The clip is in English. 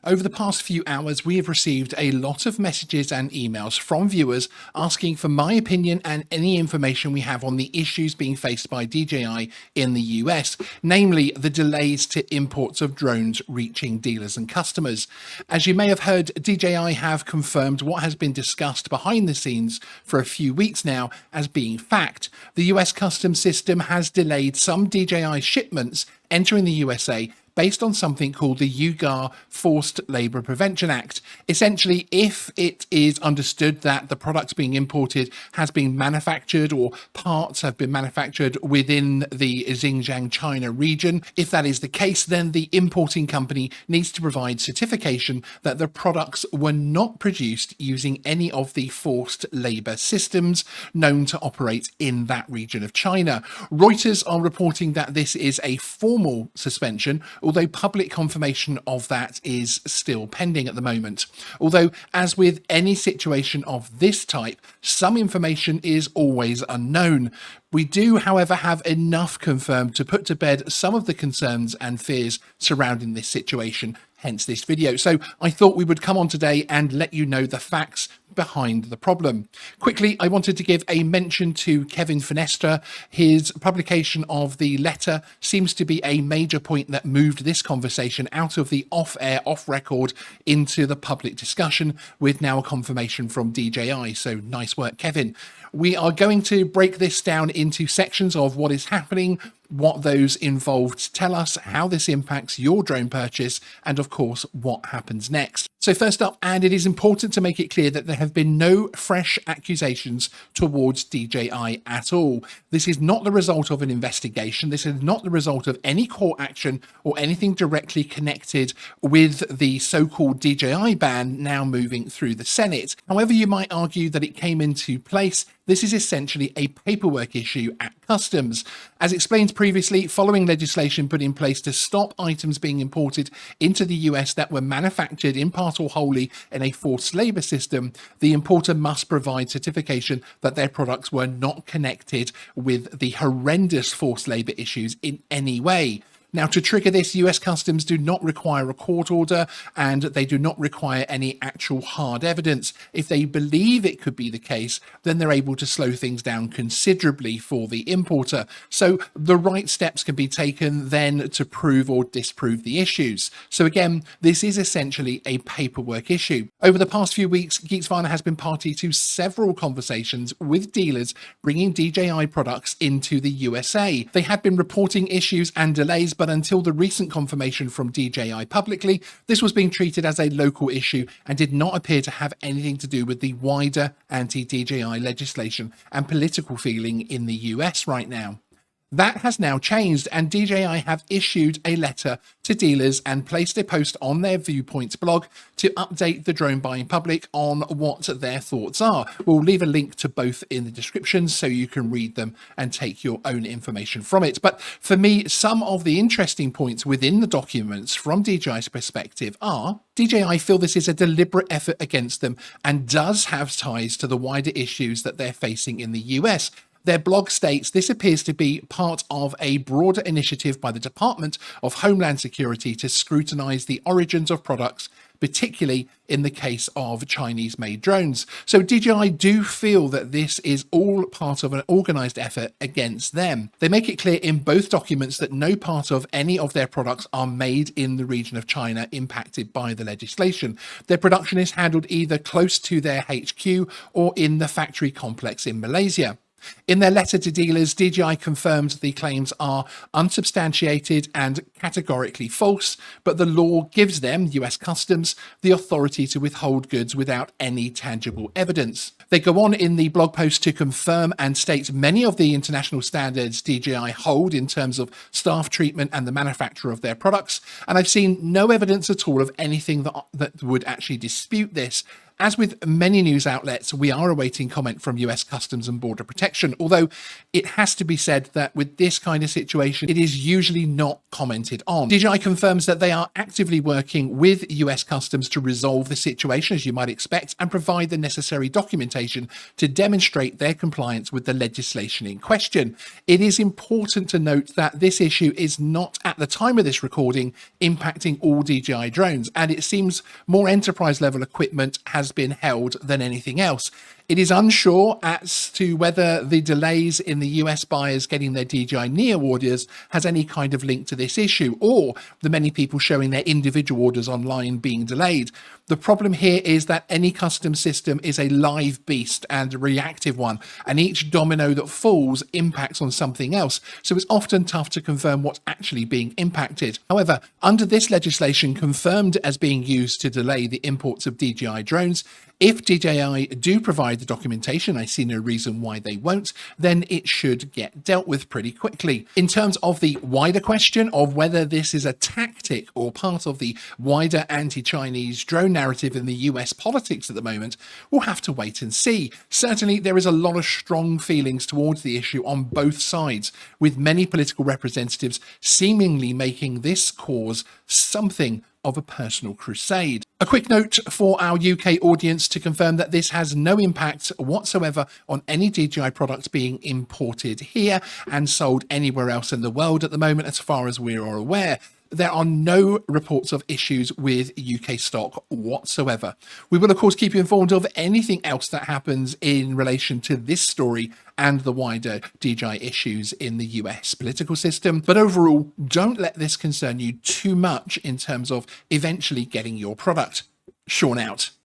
Over the past few hours, we have received a lot of messages and emails from viewers asking for my opinion and any information we have on the issues being faced by DJI in the US, namely the delays to imports of drones reaching dealers and customers. As you may have heard, DJI have confirmed what has been discussed behind the scenes for a few weeks now as being fact. The US customs system has delayed some DJI shipments entering the USA based on something called the UGAR Forced Labour Prevention Act. Essentially, if it is understood that the product being imported has been manufactured or parts have been manufactured within the Xinjiang, China region, if that is the case, then the importing company needs to provide certification that the products were not produced using any of the forced labour systems known to operate in that region of China. Reuters are reporting that this is a formal suspension, although public confirmation of that is still pending at the moment. Although, as with any situation of this type, some information is always unknown. We do, however, have enough confirmed to put to bed some of the concerns and fears surrounding this situation, hence this video. So I thought we would come on today and let you know the facts behind the problem. Quickly, I wanted to give a mention to Kevin Finestra. His publication of the letter seems to be a major point that moved this conversation out of the off-air, off-record into the public discussion, with now a confirmation from DJI. So nice work, Kevin. We are going to break this down into sections of what is happening, what those involved tell us, how this impacts your drone purchase, and of course, what happens next. So first up, and it is important to make it clear that there have been no fresh accusations towards DJI at all. This is not the result of an investigation. This is not the result of any court action or anything directly connected with the so-called DJI ban now moving through the Senate. However, you might argue that it came into place. This is essentially a paperwork issue at customs. As explained previously, following legislation put in place to stop items being imported into the US that were manufactured in part or wholly in a forced labour system, the importer must provide certification that their products were not connected with the horrendous forced labour issues in any way. Now, to trigger this, US Customs do not require a court order, and they do not require any actual hard evidence. If they believe it could be the case, then they're able to slow things down considerably for the importer. So the right steps can be taken then to prove or disprove the issues. So again, this is essentially a paperwork issue. Over the past few weeks, Geeksvana has been party to several conversations with dealers bringing DJI products into the USA. They had been reporting issues and delays, but until the recent confirmation from DJI publicly, this was being treated as a local issue and did not appear to have anything to do with the wider anti-DJI legislation and political feeling in the US right now. That has now changed, and DJI have issued a letter to dealers and placed a post on their Viewpoints blog to update the drone buying public on what their thoughts are. We'll leave a link to both in the description so you can read them and take your own information from it. But for me, some of the interesting points within the documents from DJI's perspective are: DJI feel this is a deliberate effort against them and does have ties to the wider issues that they're facing in the US. Their blog states this appears to be part of a broader initiative by the Department of Homeland Security to scrutinize the origins of products, particularly in the case of Chinese-made drones. So DJI do feel that this is all part of an organized effort against them. They make it clear in both documents that no part of any of their products are made in the region of China impacted by the legislation. Their production is handled either close to their HQ or in the factory complex in Malaysia. In their letter to dealers, DJI confirmed the claims are unsubstantiated and categorically false, but the law gives them, US Customs, the authority to withhold goods without any tangible evidence. They go on in the blog post to confirm and state many of the international standards DJI hold in terms of staff treatment and the manufacture of their products, and I've seen no evidence at all of anything that would actually dispute this. As with many news outlets, we are awaiting comment from US Customs and Border Protection, although it has to be said that with this kind of situation, it is usually not commented on. DJI confirms that they are actively working with US Customs to resolve the situation, as you might expect, and provide the necessary documentation to demonstrate their compliance with the legislation in question. It is important to note that this issue is not, at the time of this recording, impacting all DJI drones, and it seems more enterprise level equipment has been held than anything else. It is unsure as to whether the delays in the US buyers getting their DJI Neo orders has any kind of link to this issue, or the many people showing their individual orders online being delayed. The problem here is that any custom system is a live beast and a reactive one, and each domino that falls impacts on something else, so it's often tough to confirm what's actually being impacted. However, under this legislation confirmed as being used to delay the imports of DJI drones, if DJI do provide the documentation, I see no reason why they won't, then it should get dealt with pretty quickly. In terms of the wider question of whether this is a tactic or part of the wider anti-Chinese drone narrative in the US politics at the moment, we'll have to wait and see. Certainly, there is a lot of strong feelings towards the issue on both sides, with many political representatives seemingly making this cause something of a personal crusade. A quick note for our UK audience to confirm that this has no impact whatsoever on any DJI products being imported here and sold anywhere else in the world at the moment, as far as we are aware. There are no reports of issues with UK stock whatsoever. We will, of course, keep you informed of anything else that happens in relation to this story and the wider DJI issues in the US political system. But overall, don't let this concern you too much in terms of eventually getting your product. Sean out.